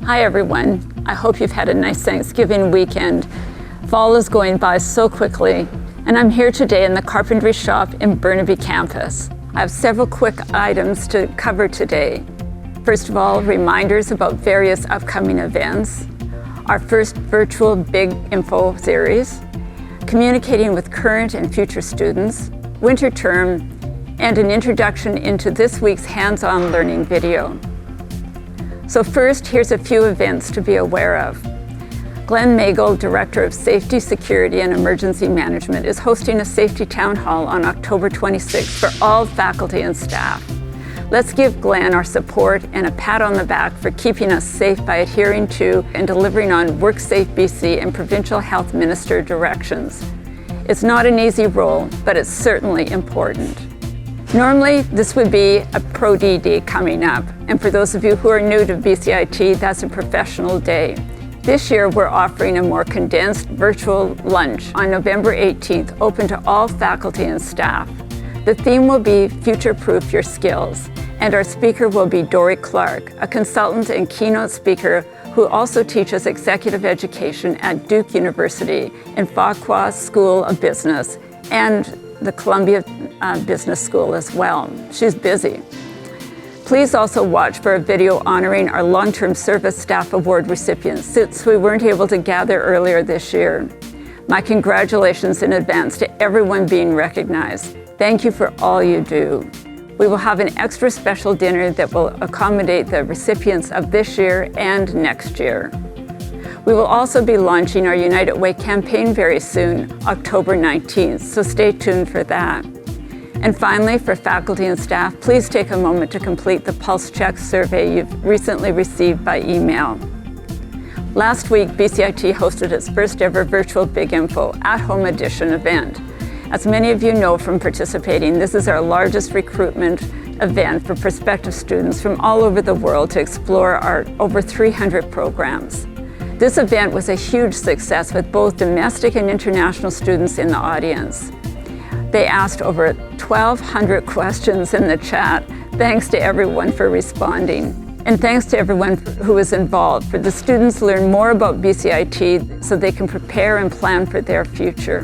Hi everyone. I hope you've had a nice Thanksgiving weekend. Fall is going by so quickly, and I'm here today in the carpentry shop in Burnaby campus. I have several quick items to cover today. First of all, reminders about various upcoming events, our first virtual Big Info series, communicating with current and future students, winter term, and an introduction into this week's hands-on learning video. So first, here's a few events to be aware of. Glenn Magel, Director of Safety, Security, and Emergency Management, is hosting a safety town hall on October 26th for all faculty and staff. Let's give Glenn our support and a pat on the back for keeping us safe by adhering to and delivering on WorkSafe BC and Provincial Health Minister directions. It's not an easy role, but it's certainly important. Normally, this would be a Pro D Day coming up, and for those of you who are new to BCIT, that's a professional day. This year, we're offering a more condensed virtual lunch on November 18th, open to all faculty and staff. The theme will be Future-Proof Your Skills, and our speaker will be Dory Clark, a consultant and keynote speaker who also teaches executive education at Duke University in Farquhar School of Business and the Columbia Business School as well. She's busy. Please also watch for a video honoring our Long-Term Service Staff Award recipients, since we weren't able to gather earlier this year. My congratulations in advance to everyone being recognized. Thank you for all you do. We will have an extra special dinner that will accommodate the recipients of this year and next year. We will also be launching our United Way campaign very soon, October 19th, so stay tuned for that. And finally, for faculty and staff, please take a moment to complete the Pulse Check survey you've recently received by email. Last week, BCIT hosted its first ever virtual Big Info at-home edition event. As many of you know from participating, this is our largest recruitment event for prospective students from all over the world to explore our over 300 programs. This event was a huge success with both domestic and international students in the audience. They asked over 1,200 questions in the chat. Thanks to everyone for responding. And thanks to everyone who was involved, for the students learn more about BCIT so they can prepare and plan for their future.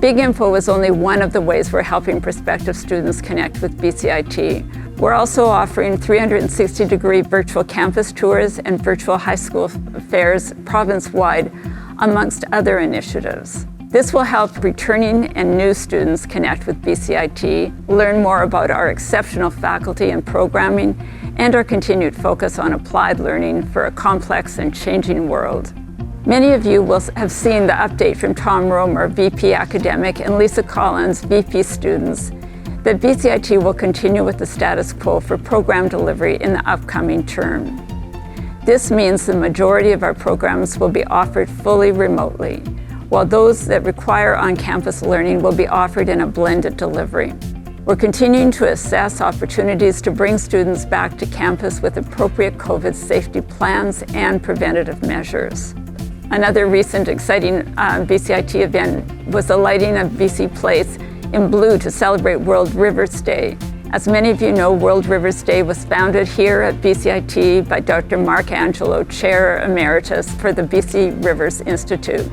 Big Info is only one of the ways we're helping prospective students connect with BCIT. We're also offering 360-degree virtual campus tours and virtual high school fairs province-wide, amongst other initiatives. This will help returning and new students connect with BCIT, learn more about our exceptional faculty and programming, and our continued focus on applied learning for a complex and changing world. Many of you will have seen the update from Tom Romer, VP Academic, and Lisa Collins, VP Students, that BCIT will continue with the status quo for program delivery in the upcoming term. This means the majority of our programs will be offered fully remotely, while those that require on-campus learning will be offered in a blended delivery. We're continuing to assess opportunities to bring students back to campus with appropriate COVID safety plans and preventative measures. Another recent exciting BCIT event was the lighting of BC Place in blue to celebrate World Rivers Day. As many of you know, World Rivers Day was founded here at BCIT by Dr. Mark Angelo, Chair Emeritus for the BC Rivers Institute.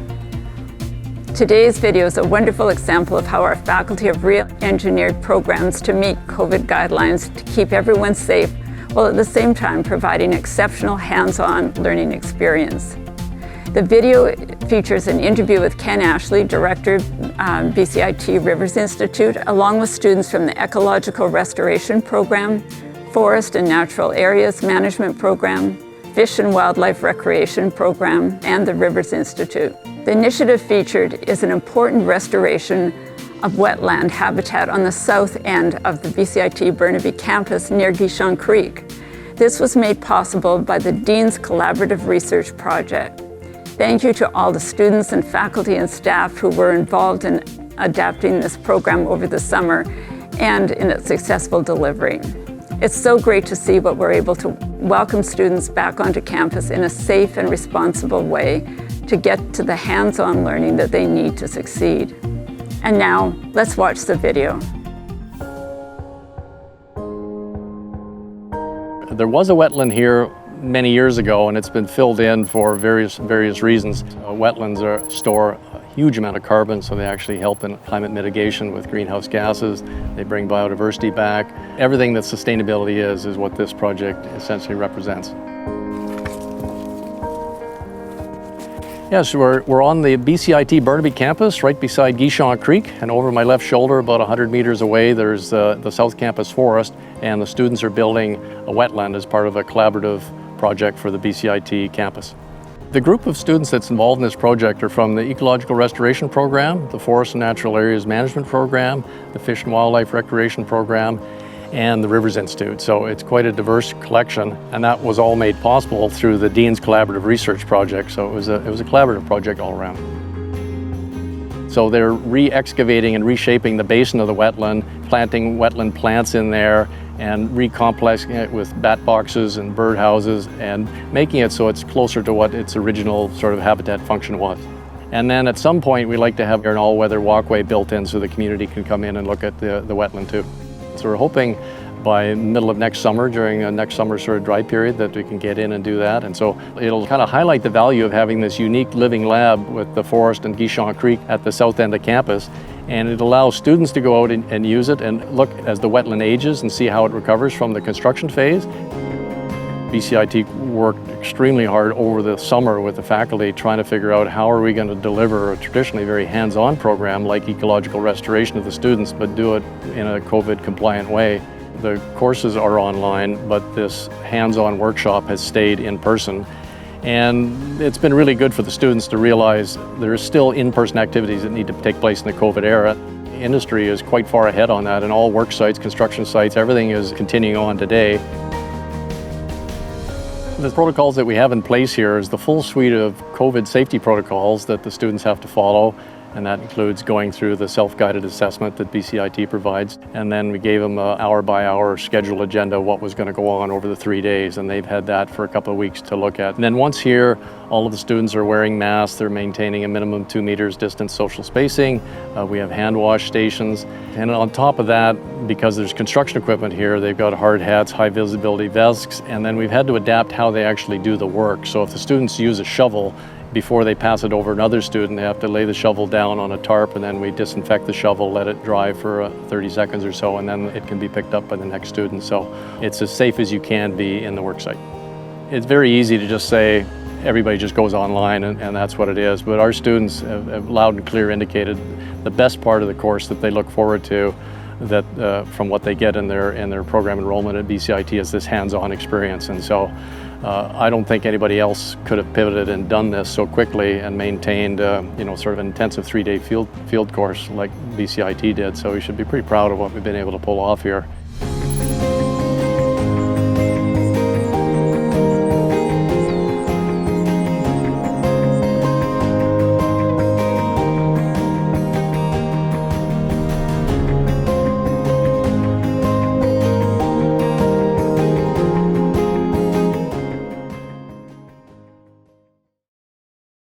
Today's video is a wonderful example of how our faculty have re-engineered programs to meet COVID guidelines to keep everyone safe, while at the same time providing exceptional hands-on learning experience. The video features an interview with Ken Ashley, Director of BCIT Rivers Institute, along with students from the Ecological Restoration Program, Forest and Natural Areas Management Program, Fish and Wildlife Recreation Program, and the Rivers Institute. The initiative featured is an important restoration of wetland habitat on the south end of the BCIT Burnaby campus near Guichon Creek. This was made possible by the Dean's Collaborative Research Project. Thank you to all the students and faculty and staff who were involved in adapting this program over the summer and in its successful delivery. It's so great to see what we're able to welcome students back onto campus in a safe and responsible way to get to the hands-on learning that they need to succeed. And now, let's watch the video. There was a wetland here many years ago, and it's been filled in for various reasons. Wetlands store a huge amount of carbon, so they actually help in climate mitigation with greenhouse gases. They bring biodiversity back. Everything that sustainability is what this project essentially represents. Yes, we're on the BCIT Burnaby campus, right beside Guichon Creek, and over my left shoulder, about 100 meters away, there's the South Campus Forest, and the students are building a wetland as part of a collaborative project for the BCIT campus. The group of students that's involved in this project are from the Ecological Restoration Program, the Forest and Natural Areas Management Program, the Fish and Wildlife Recreation Program, and the Rivers Institute. So it's quite a diverse collection, and that was all made possible through the Dean's Collaborative Research Project. So it was a collaborative project all around. So they're re-excavating and reshaping the basin of the wetland, planting wetland plants in there, and recomplexing it with bat boxes and bird houses, and making it so it's closer to what its original sort of habitat function was. And then at some point, we'd like to have an all-weather walkway built in so the community can come in and look at the wetland too. So we're hoping by middle of next summer, during a next summer sort of dry period, that we can get in and do that. And so it'll kind of highlight the value of having this unique living lab with the forest and Guichon Creek at the south end of campus. And it allows students to go out and use it and look as the wetland ages and see how it recovers from the construction phase. BCIT worked extremely hard over the summer with the faculty trying to figure out how are we going to deliver a traditionally very hands-on program like ecological restoration to the students, but do it in a COVID compliant way. The courses are online, but this hands-on workshop has stayed in person. And it's been really good for the students to realize there are still in-person activities that need to take place in the COVID era. Industry is quite far ahead on that, and all work sites, construction sites, everything is continuing on today. The protocols that we have in place here is the full suite of COVID safety protocols that the students have to follow, and that includes going through the self-guided assessment that BCIT provides. And then we gave them an hour-by-hour schedule agenda, what was going to go on over the 3 days, and they've had that for a couple of weeks to look at. And then once here, all of the students are wearing masks, they're maintaining a minimum 2 meters distance social spacing, we have hand wash stations, and on top of that, because there's construction equipment here, they've got hard hats, high visibility vests, and then we've had to adapt how they actually do the work. So if the students use a shovel, before they pass it over another student, they have to lay the shovel down on a tarp, and then we disinfect the shovel, let it dry for 30 seconds or so, and then it can be picked up by the next student. So it's as safe as you can be in the work site. It's very easy to just say everybody just goes online and that's what it is, but our students have loud and clear indicated the best part of the course that they look forward to, that from what they get in their program enrollment at BCIT, is this hands-on experience. And so I don't think anybody else could have pivoted and done this so quickly and maintained sort of an intensive 3-day field course like BCIT did. So we should be pretty proud of what we've been able to pull off here.